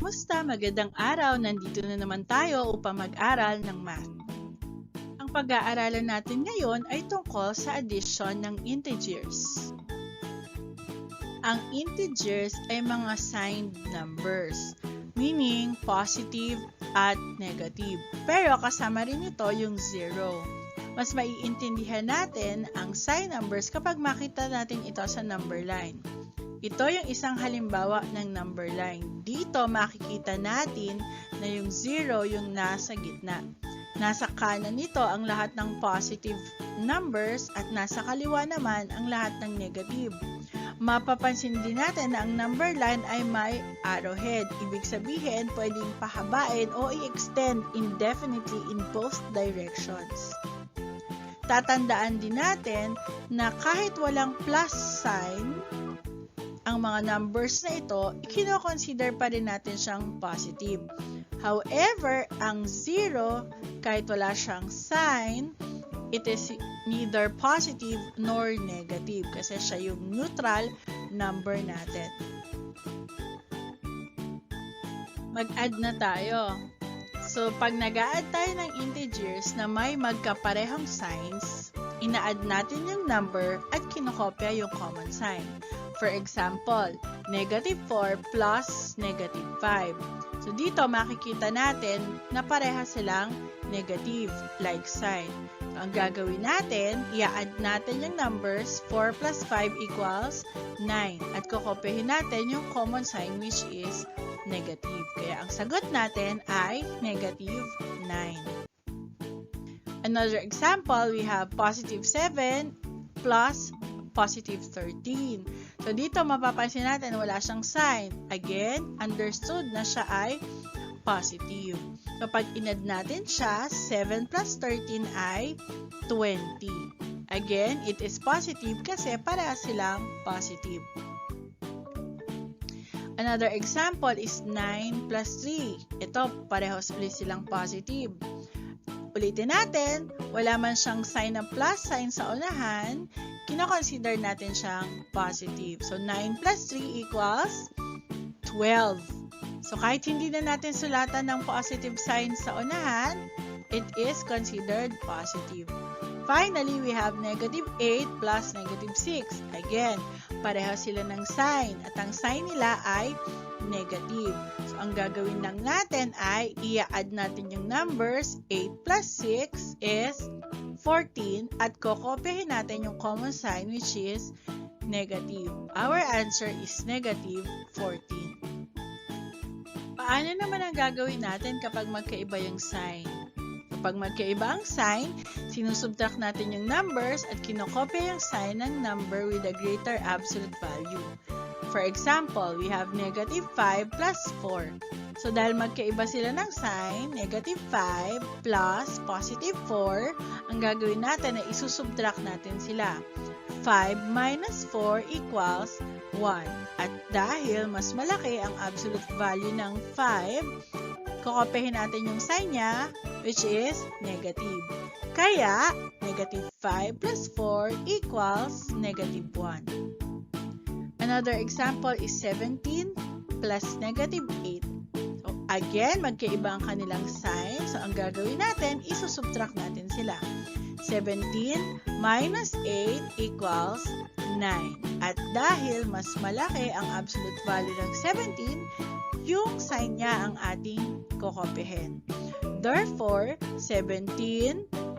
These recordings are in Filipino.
Kamusta? Magandang araw! Nandito na naman tayo upang mag-aral ng math. Ang pag-aaralan natin ngayon ay tungkol sa addition ng integers. Ang integers ay mga signed numbers, meaning positive at negative. Pero kasama rin ito yung zero. Mas maiintindihan natin ang sign numbers kapag makita natin ito sa number line. Ito yung isang halimbawa ng number line. Dito makikita natin na yung 0 yung nasa gitna. Nasa kanan nito ang lahat ng positive numbers at nasa kaliwa naman ang lahat ng negative. Mapapansin din natin na ang number line ay may arrowhead. Ibig sabihin, pwedeng pahabain o i-extend indefinitely in both directions. Tatandaan din natin na kahit walang plus sign, ang mga numbers na ito, kino-consider pa rin natin siyang positive. However, ang 0, kahit wala siyang sign, it is neither positive nor negative kasi siya yung neutral number natin. Mag-add na tayo. So, pag nag-a-add tayo ng integers na may magkaparehong signs, ina-add natin yung number at kinokopya yung common sign. For example, negative 4 plus negative 5. So, dito makikita natin na pareha silang negative, like sign. So, ang gagawin natin, i-add natin yung numbers, 4 plus 5 equals 9. At kokopyahin natin yung common sign which is negative. Kaya ang sagot natin ay negative 9. Another example, we have positive 7 plus positive 13. So, dito mapapansin natin wala siyang sign. Again, understood na siya ay positive. So, pag in-add natin siya, 7 plus 13 ay 20. Again, it is positive kasi pareha silang positive. Another example is 9 plus 3. Ito, parehos ulit silang positive. Ulitin natin, wala man siyang sign ng plus sign sa unahan, kino-consider natin siyang positive. So, 9 plus 3 equals 12. So, kahit hindi na natin sulatan ng positive sign sa unahan, it is considered positive. Finally, we have negative 8 plus negative 6. Again, pareho sila ng sign at ang sign nila ay negative. So, ang gagawin lang natin ay i-add natin yung numbers. 8 plus 6 is 14 at kokopyahin natin yung common sign which is negative. Our answer is negative 14. Paano naman ang gagawin natin kapag magkaiba yung sign? Kapag magkaiba ang sign, sinusubtract natin yung numbers at kinokopya yung sign ng number with a greater absolute value. For example, we have negative 5 plus 4. So, dahil magkaiba sila ng sign, negative 5 plus positive 4, ang gagawin natin ay isusubtract natin sila. 5 minus 4 equals 1. At dahil mas malaki ang absolute value ng 5, kokopyahin natin yung sign niya, which is negative. Kaya, negative 5 plus 4 equals negative 1. Another example is 17 plus negative 8. So, again, magkaiba ang kanilang sign. So, ang gagawin natin, isusubtract natin sila. 17 minus 8 equals 9. At dahil mas malaki ang absolute value ng 17, yung sign niya ang ating kokopyahin. Therefore, 17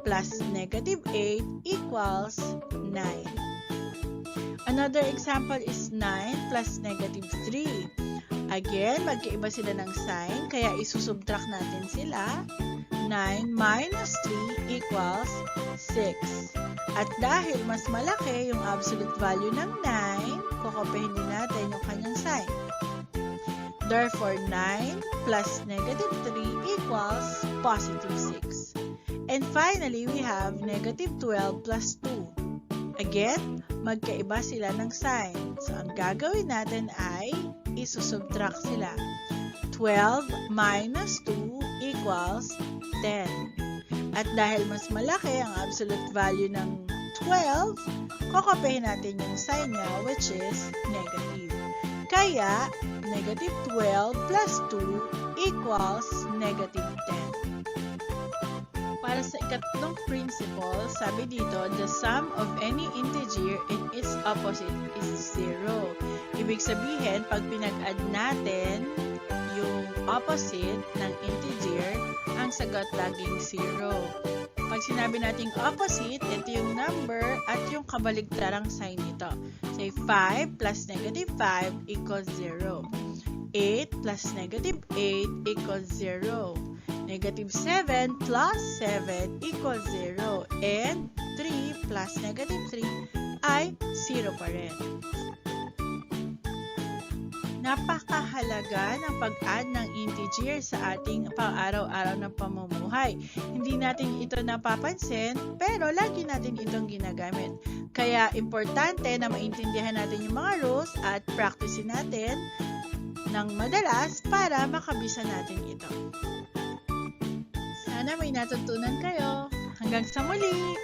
plus negative 8 equals 9. Another example is 9 plus negative 3. Again, magkaiba sila ng sign, kaya isusubtract natin sila. 9 minus 3 equals 6. At dahil mas malaki yung absolute value ng 9, kokopyahin din natin yung kanyang sign. Therefore, 9 plus negative 3 equals positive 6. And finally, we have negative 12 plus 2. Again, magkaiba sila ng sign. So, ang gagawin natin ay isusubtract sila. 12 minus 2 equals 10. At dahil mas malaki ang absolute value ng 12, kokopyahin natin yung sign niya which is negative. Kaya, negative 12 plus 2 equals negative 10. Para sa ikatlong principle, sabi dito, the sum of any integer and its opposite is 0. Ibig sabihin, pag pinag-add natin yung opposite ng integer, ang sagot laging 0. Pag sinabi nating opposite, ito yung number at yung kabaligtarang sign nito. Say 5 plus negative 5 equals 0. 8 plus negative 8 equals 0. Negative 7 plus 7 equals 0. And 3 plus negative 3 ay 0 pa rin. Napakahalaga ng pag-add ng integer sa ating pang-araw-araw na pamumuhay. Hindi natin ito napapansin, pero lagi natin itong ginagamit. Kaya importante na maintindihan natin yung mga rules at practicein natin ng madalas para makabisa natin ito. Sana may natutunan kayo. Hanggang sa muli!